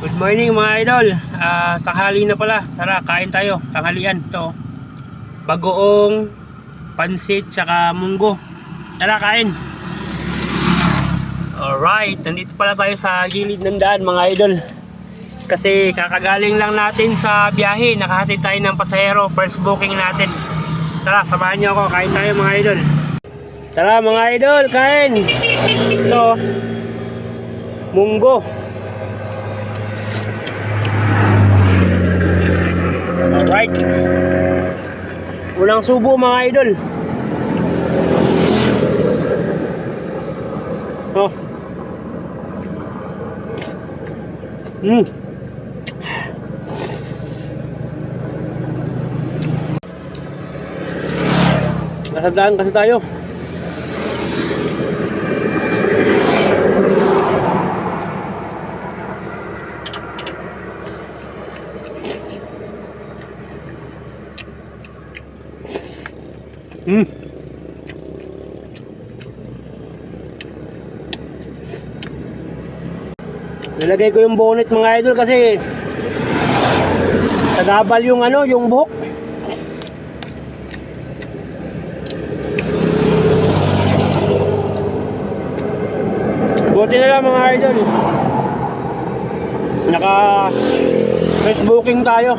Good morning mga idol. Tanghali na pala. Tara, kain tayo. Tanghalian to. Bagoong, pansit, tsaka munggo. Tara, kain. Alright, nandito pala tayo sa gilid ng daan mga idol. Kasi kakagaling lang natin sa biyahe. Nakahatid tayo ng pasahero. First booking natin. Tara, samahan nyo ako. Kain tayo mga idol. Tara mga idol, kain. Ito, munggo. Alright. Unang subo mga idol. Oh. Nasa daan kasi tayo. Nilagay ko yung bonnet mga idol kasi tagabal yung yung buhok. Buti na lang mga idol, naka first booking tayo.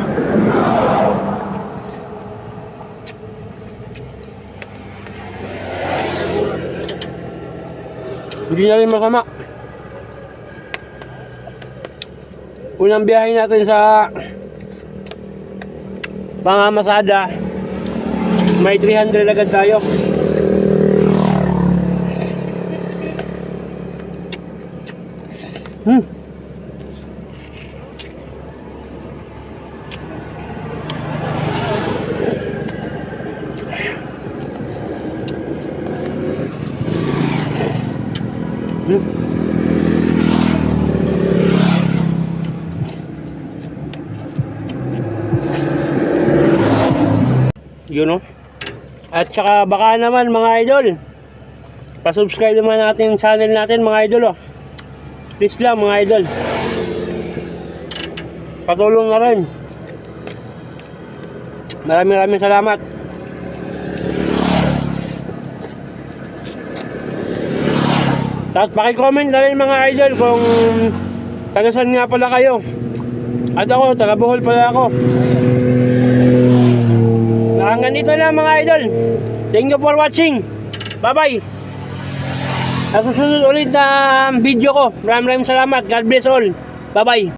Hindi na rin masama. Unang biyahe natin sa Pangamasada, may 300 agad tayo. Yun o. At saka baka naman mga idol, pa-subscribe naman natin yung channel natin mga idol o. Please lang mga idol, patulong na rin. Maraming salamat. Tapos paki-comment na rin mga idol kung taga saan nga pala kayo. At ako, taga Bohol pala ako. Hanggang dito lang mga idol. Thank you for watching. Bye bye. Sa susunod ulit na video ko. Maraming salamat. God bless all. Bye bye.